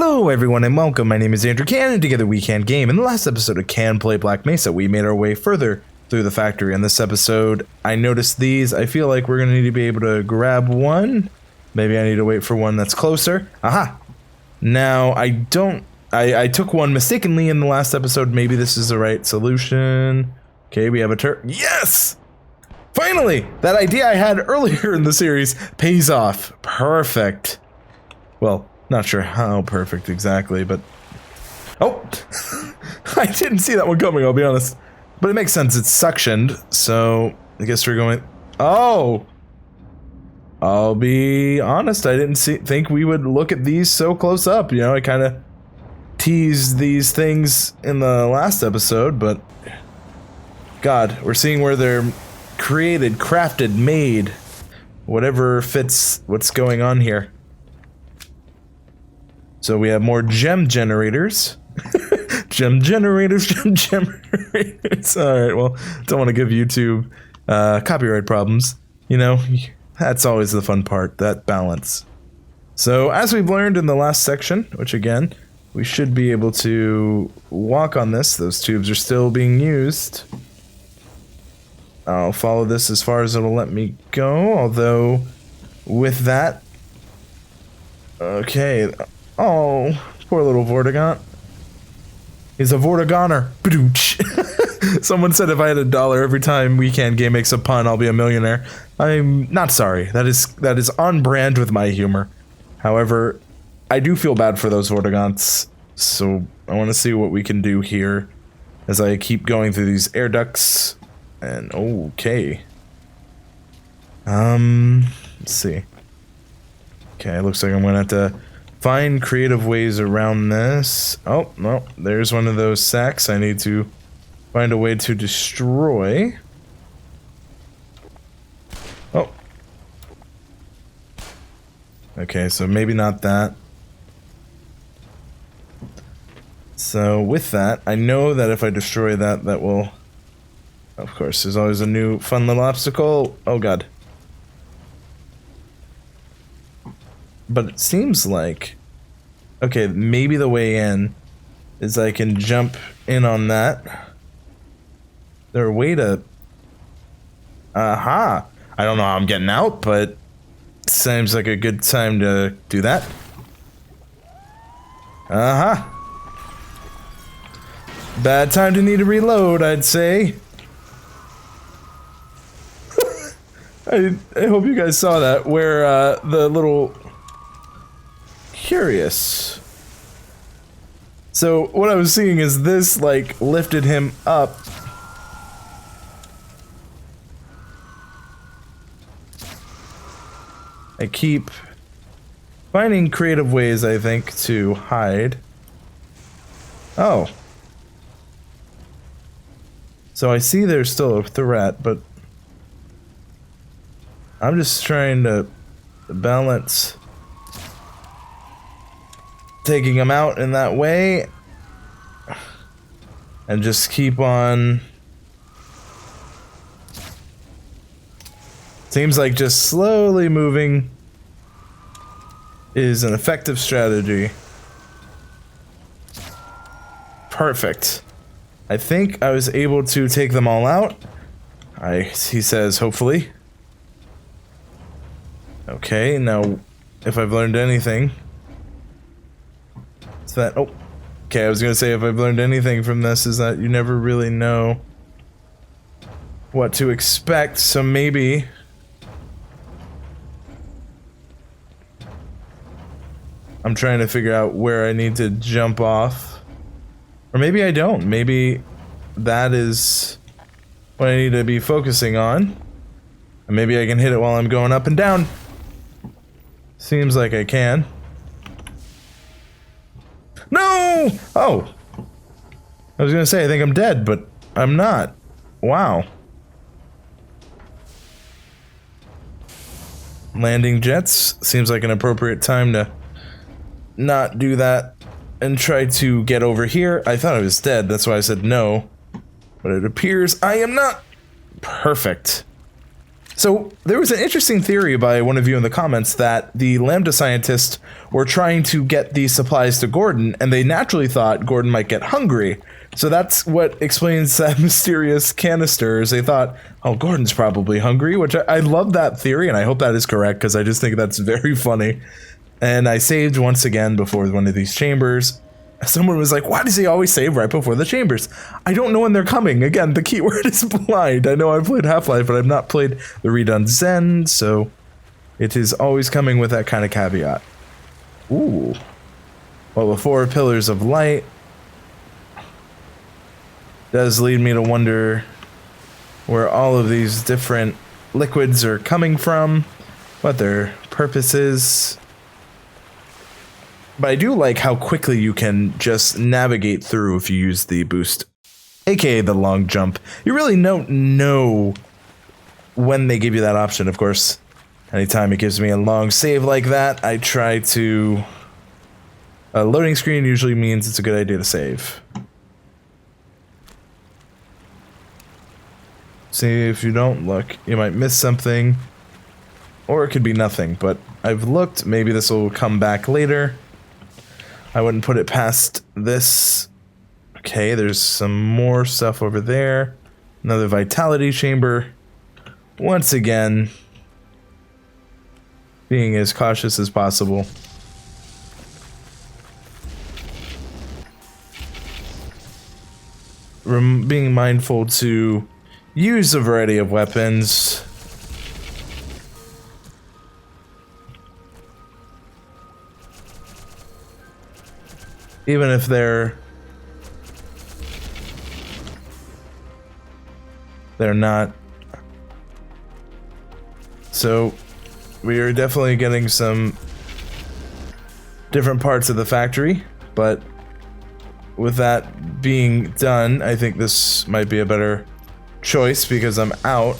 Hello everyone and welcome, my name is Andrew Can and together we can game. In the last episode of Can Play Black Mesa, we made our way further through the factory. In this episode, I noticed these. I feel like we're going to need to be able to grab one. Maybe I need to wait for one that's closer. Aha! Now, I took one mistakenly in the last episode. Maybe this is the right solution. Okay, we have a Yes! Finally! That idea I had earlier in the series pays off. Perfect. Well, not sure how perfect exactly, but... Oh! I didn't see that one coming, I'll be honest. But it makes sense, it's suctioned, so I guess we're going... Oh! I'll be honest, I didn't think we would look at these so close up. You know, I kind of teased these things in the last episode, but... God, we're seeing where they're created, crafted, made. Whatever fits what's going on here. So we have more gem generators. Gem generators. Alright, well, don't want to give YouTube copyright problems. You know, that's always the fun part, that balance. So, as we've learned in the last section, which again, we should be able to walk on this. Those tubes are still being used. I'll follow this as far as it'll let me go, although with that... Okay... Oh, poor little Vortigaunt. He's a Vortigauner. Someone said if I had $1 every time WeKanGame makes a pun, I'll be a millionaire. I'm not sorry. That is on brand with my humor. However, I do feel bad for those Vortigaunts, so I want to see what we can do here as I keep going through these air ducts. And okay. Let's see. Okay, looks like I'm gonna have to find creative ways around this. Oh, no, there's one of those sacks I need to find a way to destroy. Oh. Okay, so maybe not that. So with that, I know that if I destroy that, that will... Of course, there's always a new fun little obstacle. Oh god. But it seems like... Okay, maybe the way in is I can jump in on that. There a way to... Aha! I don't know how I'm getting out, but... Seems like a good time to do that. Aha! Bad time to need to reload, I'd say. I hope you guys saw that, where the little... Curious. So what I was seeing is this like lifted him up. I keep finding creative ways, I think, to hide. Oh. So I see there's still a threat, but I'm just trying to balance taking him out in that way and just keep on. Seems like just slowly moving is an effective strategy. Perfect. I think I was able to take them all out. He says hopefully. Okay, now if I've learned anything, that okay, I was gonna say if I've learned anything from this is that you never really know what to expect, so maybe I'm trying to figure out where I need to jump off, or maybe I don't. Maybe that is what I need to be focusing on, and maybe I can hit it while I'm going up and down. Seems like I can. No! Oh. I was gonna say, I think I'm dead, but I'm not. Wow. Landing jets. Seems like an appropriate time to not do that and try to get over here. I thought I was dead, that's why I said no. But it appears I am not. Perfect. So there was an interesting theory by one of you in the comments that the Lambda scientists were trying to get these supplies to Gordon, and they naturally thought Gordon might get hungry. So that's what explains that mysterious canisters. They thought, oh, Gordon's probably hungry, which I love that theory, and I hope that is correct, because I just think that's very funny. And I saved once again before one of these chambers. Someone was like, why does he always save right before the chambers? I don't know when they're coming. Again, the keyword is blind. I know I've played Half-Life, but I've not played the redone Zen, so it is always coming with that kind of caveat. Ooh. Well, the 4 pillars of light does lead me to wonder where all of these different liquids are coming from, what their purpose is. But I do like how quickly you can just navigate through if you use the boost, aka the long jump. You really don't know when they give you that option. Of course, anytime it gives me a long save like that, I try to... A loading screen usually means it's a good idea to save. See, if you don't look, you might miss something. Or it could be nothing, but I've looked. Maybe this will come back later. I wouldn't put it past this. Okay, there's some more stuff over there. Another vitality chamber. Once again, being as cautious as possible. Being mindful to use a variety of weapons. Even if they're not. So we are definitely getting some different parts of the factory, but with that being done, I think this might be a better choice because I'm out.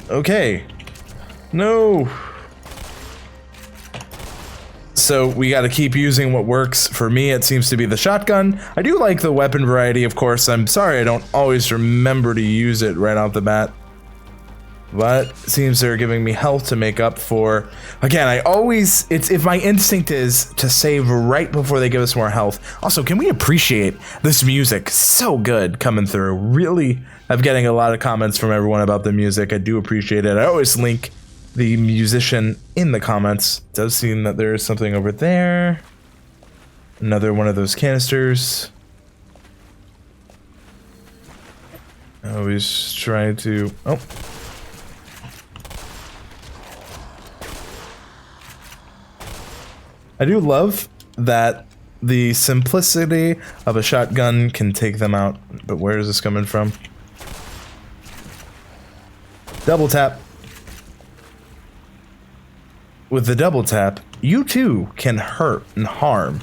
Okay. No. So we got to keep using what works. For me, it seems to be the shotgun. I do like the weapon variety, of course. I'm sorry I don't always remember to use it right off the bat. But it seems they're giving me health to make up for. Again, if my instinct is to save right before they give us more health. Also, can we appreciate this music? So good coming through. Really, I'm getting a lot of comments from everyone about the music. I do appreciate it. I always link the musician in the comments. It does seem that there is something over there. Another one of those canisters. I always try to... Oh. I do love that the simplicity of a shotgun can take them out. But where is this coming from? Double tap. With the double tap, you too can hurt and harm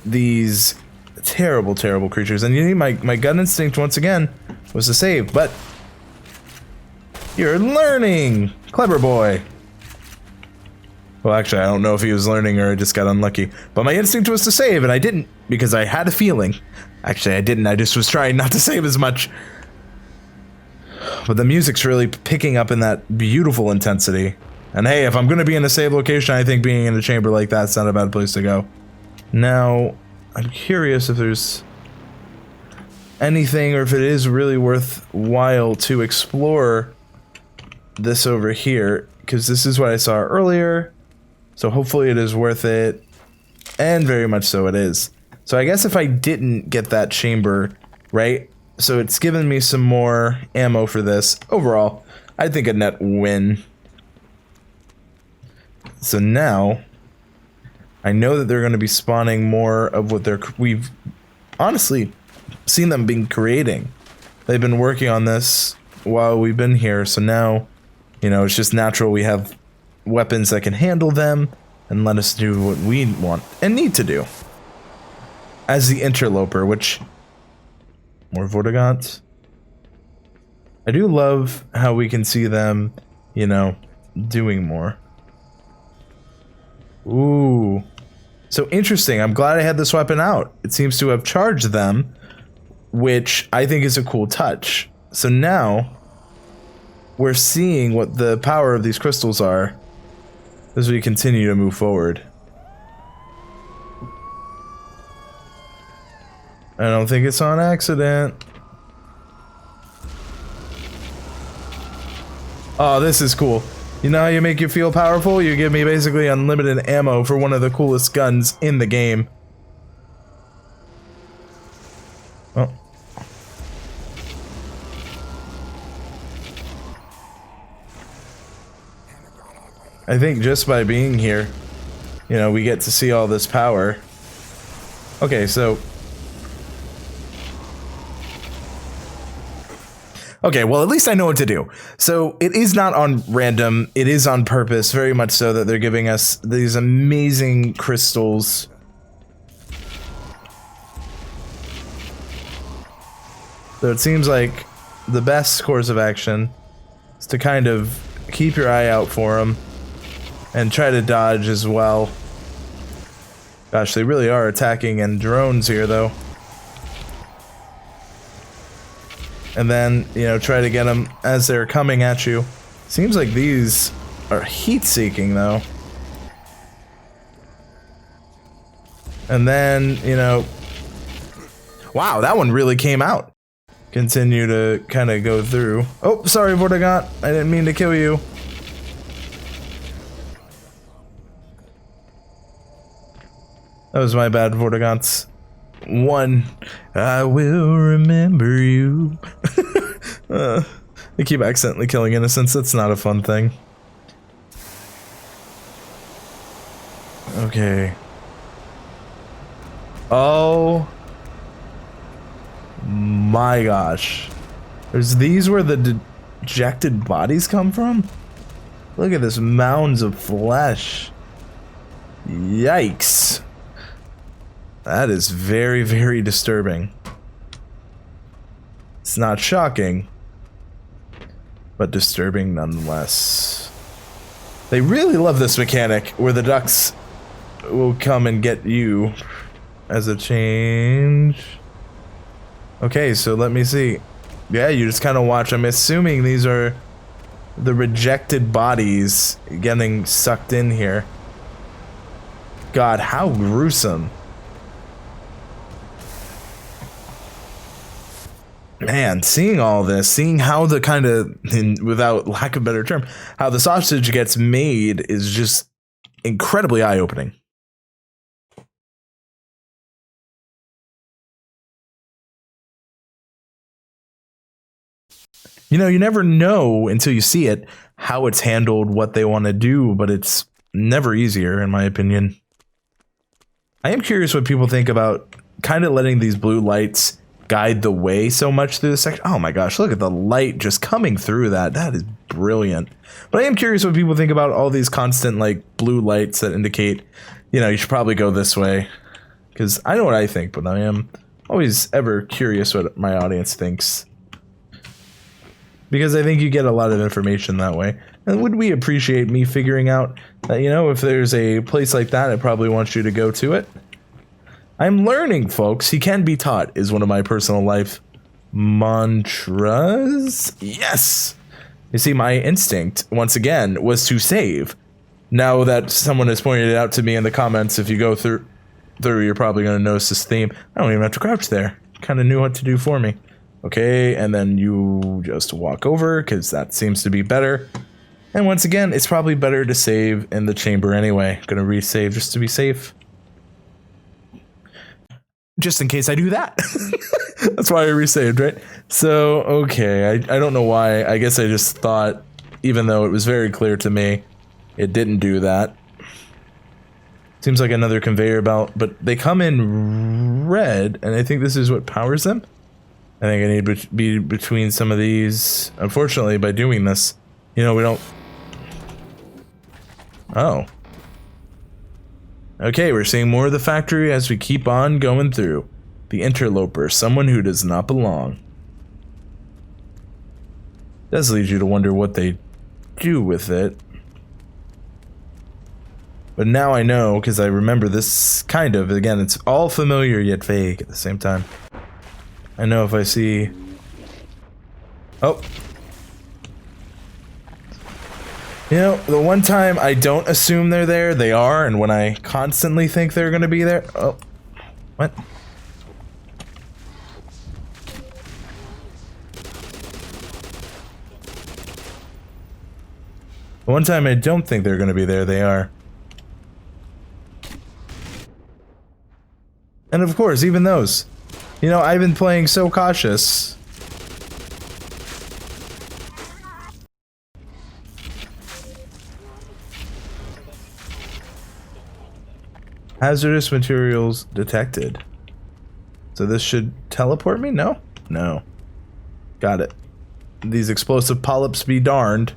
these terrible, terrible creatures. And you need my gut instinct once again was to save, but you're learning, clever boy. Well, actually, I don't know if he was learning or I just got unlucky, but my instinct was to save, and I didn't because I had a feeling. Actually, I didn't. I just was trying not to save as much. But the music's really picking up in that beautiful intensity. And hey, if I'm going to be in a safe location, I think being in a chamber like that's not a bad place to go. Now, I'm curious if there's anything or if it is really worthwhile to explore this over here, because this is what I saw earlier. So hopefully it is worth it, and very much so it is. So I guess if I didn't get that chamber, right? So it's given me some more ammo for this. Overall, I think a net win. So now, I know that they're going to be spawning more of what we've honestly seen them being creating. They've been working on this while we've been here, so now, you know, it's just natural we have weapons that can handle them and let us do what we want and need to do. As the Interloper, which... More Vortigaunts. I do love how we can see them, you know, doing more. Ooh. So interesting. I'm glad I had this weapon out. It seems to have charged them, which I think is a cool touch. So now we're seeing what the power of these crystals are as we continue to move forward. I don't think it's on accident. Oh, this is cool. You know how you make you feel powerful? You give me basically unlimited ammo for one of the coolest guns in the game. Oh. I think just by being here, you know, we get to see all this power. Okay, so... Okay, well, at least I know what to do. So it is not on random. It is on purpose, very much so, that they're giving us these amazing crystals. So it seems like the best course of action is to kind of keep your eye out for them and try to dodge as well. Gosh, they really are attacking in drones here, though. And then, you know, try to get them as they're coming at you. Seems like these are heat-seeking, though. And then, you know... Wow, that one really came out. Continue to kind of go through. Oh, sorry, Vortigaunt. I didn't mean to kill you. That was my bad, Vortigaunts. One, I will remember you. They keep accidentally killing innocents. That's not a fun thing. Okay. Oh my gosh. There's these where the dejected bodies come from? Look at this, mounds of flesh. Yikes. That is very, very disturbing. It's not shocking, but disturbing nonetheless. They really love this mechanic where the ducks will come and get you as a change. Okay, so let me see. Yeah, you just kind of watch. I'm assuming these are the rejected bodies getting sucked in here. God, how gruesome. Man, seeing all this, seeing how the kind of, without lack of a better term, how the sausage gets made is just incredibly eye-opening. You know, you never know until you see it how it's handled, what they want to do, but it's never easier, in my opinion. I am curious what people think about kind of letting these blue lights guide the way so much through this section. Oh my gosh, look at the light just coming through that. That is brilliant. But I am curious what people think about all these constant like blue lights that indicate, you know, you should probably go this way. Because I know what I think, but I am always ever curious what my audience thinks. Because I think you get a lot of information that way. And would we appreciate me figuring out that, you know, if there's a place like that, I probably want you to go to it. I'm learning, folks. He can be taught is one of my personal life mantras. Yes! You see, my instinct, once again, was to save. Now that someone has pointed it out to me in the comments, if you go through you're probably going to notice this theme. I don't even have to crouch there. Kind of knew what to do for me. Okay, and then you just walk over, because that seems to be better. And once again, it's probably better to save in the chamber anyway. Gonna resave just to be safe. Just in case I do that. That's why I resaved, right? So, okay, I don't know why. I guess I just thought, even though it was very clear to me, it didn't do that. Seems like another conveyor belt, but they come in red, and I think this is what powers them. I think I need to be between some of these. Unfortunately, by doing this, you know, we don't... Oh. Okay, we're seeing more of the factory as we keep on going through. The Interloper, someone who does not belong. Does lead you to wonder what they do with it. But now I know, because I remember this kind of, again, it's all familiar yet vague at the same time. I know if I see... Oh. You know, the one time I don't assume they're there, they are, and when I constantly think they're gonna be there... Oh. What? The one time I don't think they're gonna be there, they are. And of course, even those. You know, I've been playing so cautious. Hazardous materials detected. So this should teleport me? No? No. Got it. These explosive polyps be darned.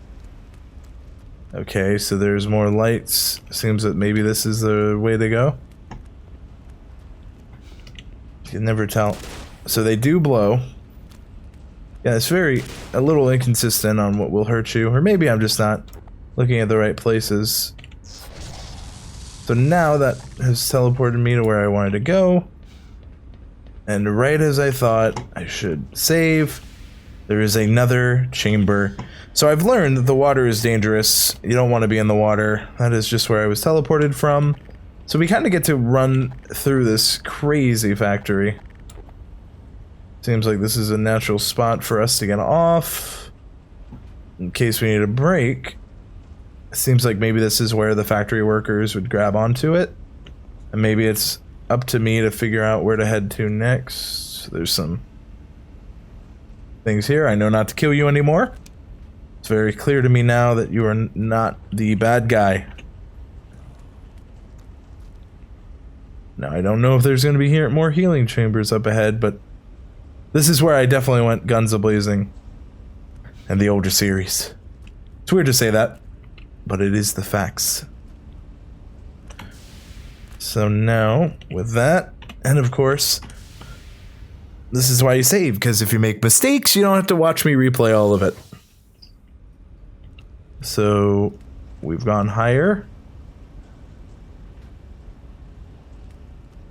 Okay, so there's more lights. Seems that maybe this is the way to go. You can never tell. So they do blow. Yeah, it's a little inconsistent on what will hurt you. Or maybe I'm just not looking at the right places. So now that has teleported me to where I wanted to go. And right as I thought I should save, there is another chamber. So I've learned that the water is dangerous. You don't want to be in the water. That is just where I was teleported from. So we kind of get to run through this crazy factory. Seems like this is a natural spot for us to get off. In case we need a break. Seems like maybe this is where the factory workers would grab onto it. And maybe it's up to me to figure out where to head to next. There's some things here. I know not to kill you anymore. It's very clear to me now that you are not the bad guy. Now, I don't know if there's going to be more healing chambers up ahead, but this is where I definitely went guns a-blazing. And the older series. It's weird to say that, but it is the facts. So now, with that, and of course, this is why you save, because if you make mistakes, you don't have to watch me replay all of it. So, we've gone higher.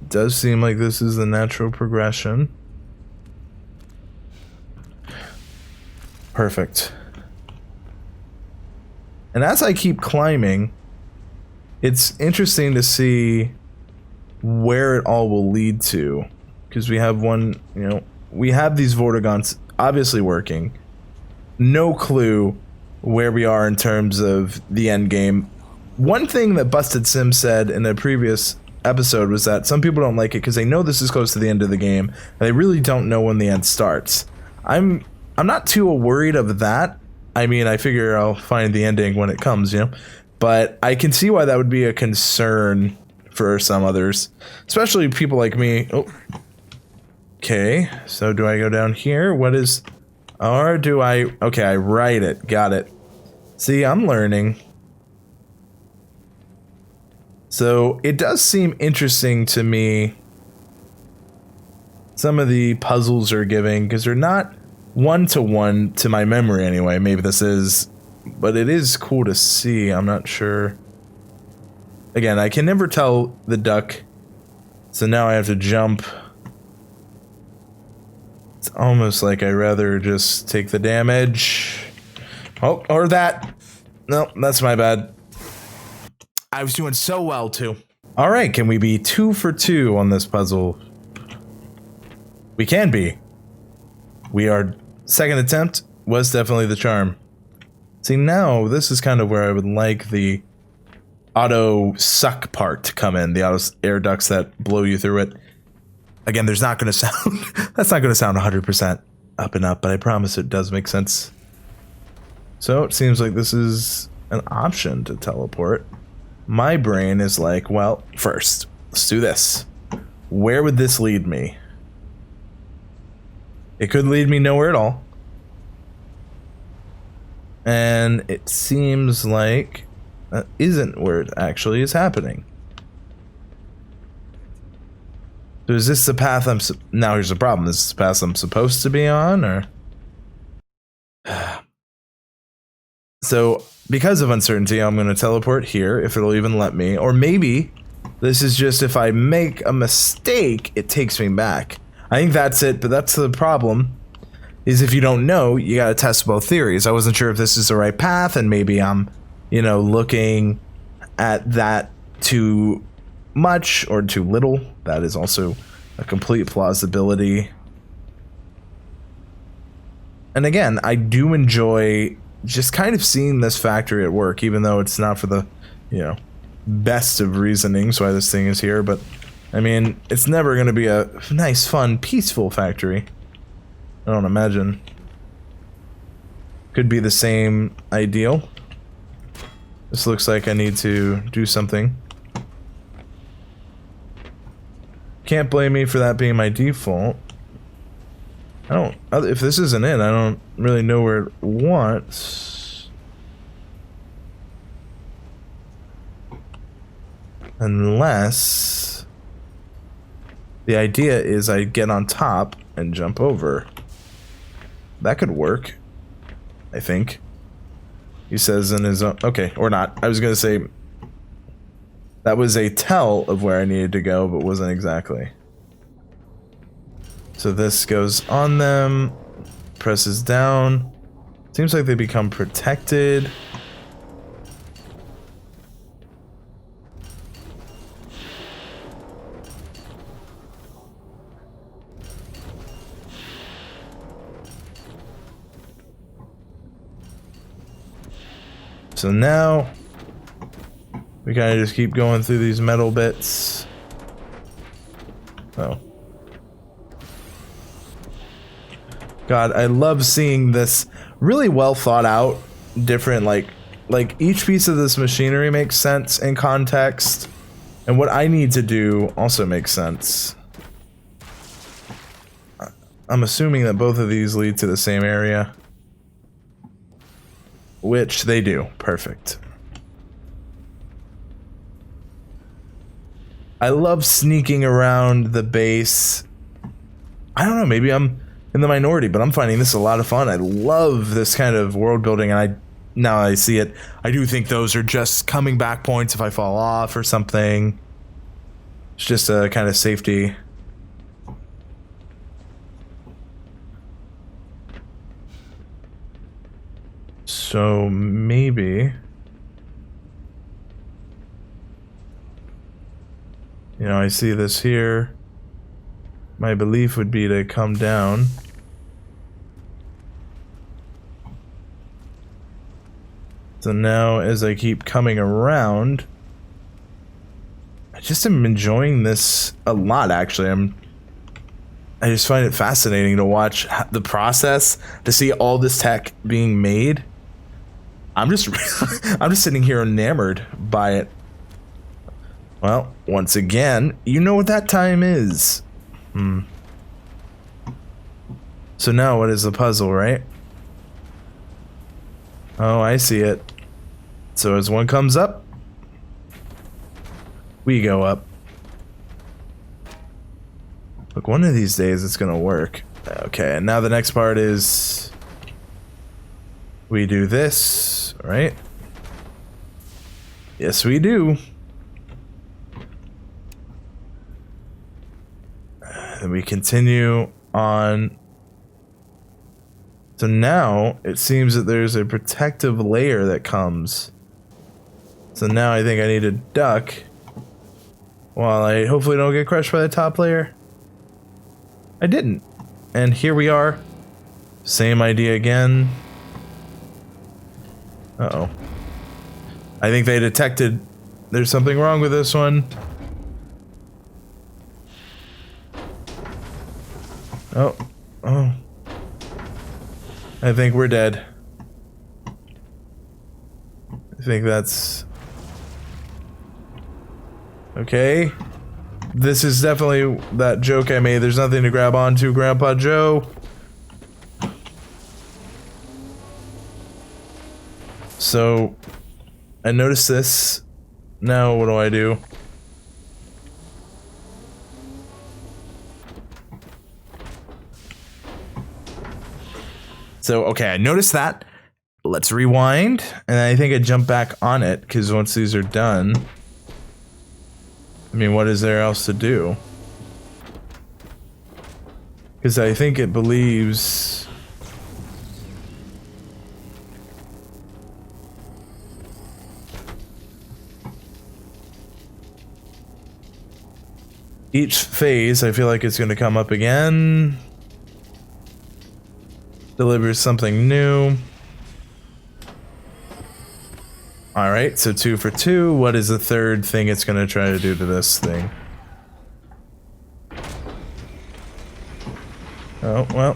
It does seem like this is the natural progression. Perfect. And as I keep climbing, it's interesting to see where it all will lead to. Because we have one, you know, we have these Vortigaunts obviously working. No clue where we are in terms of the end game. One thing that Busted Sim said in a previous episode was that some people don't like it because they know this is close to the end of the game, and they really don't know when the end starts. I'm not too worried of that. I mean, I figure I'll find the ending when it comes, you know? But I can see why that would be a concern for some others. Especially people like me. Oh. Okay, so do I go down here? What is... Or do I... Okay, I write it. Got it. See, I'm learning. So, it does seem interesting to me. Some of the puzzles are giving, because they're not one-to-one to my memory anyway. Maybe this is... But it is cool to see. I'm not sure. Again, I can never tell the duck. So now I have to jump. It's almost like I'd rather just take the damage. Oh, or that. No, that's my bad. I was doing so well, too. All right, can we be 2 for 2 on this puzzle? We can be. We are... Second attempt was definitely the charm. See, now, this is kind of where I would like the auto suck part to come in. The auto air ducts that blow you through it. Again, there's not going to sound... That's not going to sound 100% up and up, but I promise it does make sense. So, it seems like this is an option to teleport. My brain is like, well, first, let's do this. Where would this lead me? It could lead me nowhere at all. And it seems like that isn't where it actually is happening. So is this the path I'm... Now here's the problem. Is this the path I'm supposed to be on, or... So, because of uncertainty, I'm going to teleport here if it'll even let me. Or maybe this is just if I make a mistake, it takes me back. I think that's it, but that's the problem. Is if you don't know, you got to test both theories. I wasn't sure if this is the right path, and maybe I'm, you know, looking at that too much or too little. That is also a complete plausibility. And again, I do enjoy just kind of seeing this factory at work, even though it's not for the, you know, best of reasonings why this thing is here. But I mean, it's never going to be a nice, fun, peaceful factory. I don't imagine. Could be the same ideal. This looks like I need to do something. Can't blame me for that being my default. I don't, if this isn't it, I don't really know where it wants. Unless the idea is I get on top and jump over. That could work, I think. He says in his own, okay, or not. I was gonna say that was a tell of where I needed to go, but wasn't exactly. So this goes on them, presses down. Seems like they become protected. So now we kind of just keep going through these metal bits. Oh. God, I love seeing this really well thought out, different, like each piece of this machinery makes sense in context, and what I need to do also makes sense. I'm assuming that both of these lead to the same area. Which they do. Perfect. I love sneaking around the base. I don't know, maybe I'm in the minority, but I'm finding this a lot of fun. I love this kind of world building, and now I see it. I do think those are just coming back points if I fall off or something. It's just a kind of safety. So maybe, you know, I see this here. My belief would be to come down. So now as I keep coming around, I just am enjoying this a lot, actually. I just find it fascinating to watch the process, to see all this tech being made. I'm just sitting here enamored by it. Well, once again, you know what that time is. So now what is the puzzle, right? Oh, I see it. So as one comes up, we go up. Look, one of these days it's gonna work. Okay, and now the next part is we do this, right? Yes, we do. And we continue on. So now it seems that there's a protective layer that comes. So now I think I need to duck while I hopefully don't get crushed by the top layer. I didn't. And here we are. Same idea again. Uh-oh. I think they detected there's something wrong with this one. Oh. Oh. I think we're dead. I think that's... Okay. This is definitely that joke I made. There's nothing to grab onto, Grandpa Joe. So, I noticed this. Now, what do I do? So, okay, I noticed that. let's rewind. And I think I jump back on it because once these are done, I mean, what is there else to do? Because I think it believes... each phase, I feel like it's going to come up again. Delivers something new. Alright, so 2 for 2. What is the third thing it's going to try to do to this thing? Oh, well.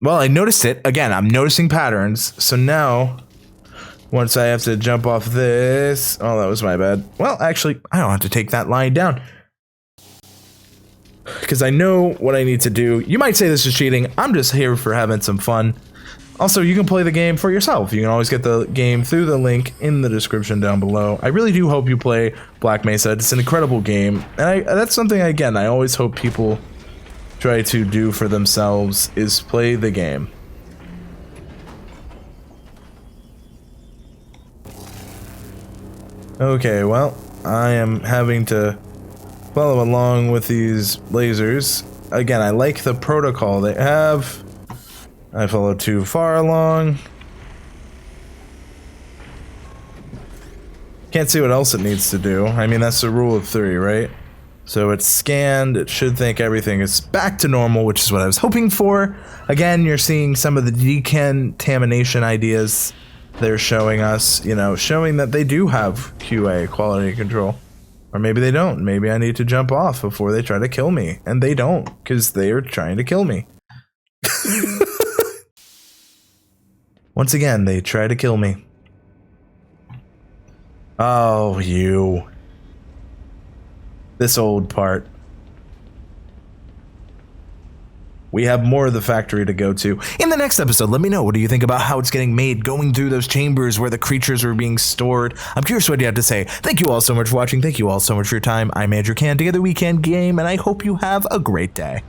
Well, I noticed it. Again, I'm noticing patterns. So now, once I have to jump off this... oh, that was my bad. Well, actually, I don't have to take that line down. Because I know what I need to do. You might say this is cheating. I'm just here for having some fun. Also, you can play the game for yourself. You can always get the game through the link in the description down below. I really do hope you play Black Mesa. It's an incredible game. And that's something, again, I always hope people try to do for themselves, is play the game. Okay, well, I am having to follow along with these lasers. Again, I like the protocol they have. I followed too far along. Can't see what else it needs to do. I mean, that's the rule of 3, right? So it's scanned. It should think everything is back to normal, which is what I was hoping for. Again, you're seeing some of the decontamination ideas they're showing us, you know, showing that they do have QA, quality control. Or maybe they don't. Maybe I need to jump off before they try to kill me. And they don't, because they are trying to kill me. Once again, they try to kill me. Oh, you. This old part. We have more of the factory to go to. In the next episode, let me know, what do you think about how it's getting made, going through those chambers where the creatures are being stored. I'm curious what you have to say. Thank you all so much for watching. Thank you all so much for your time. I'm Andrew Can, together we can game, and I hope you have a great day.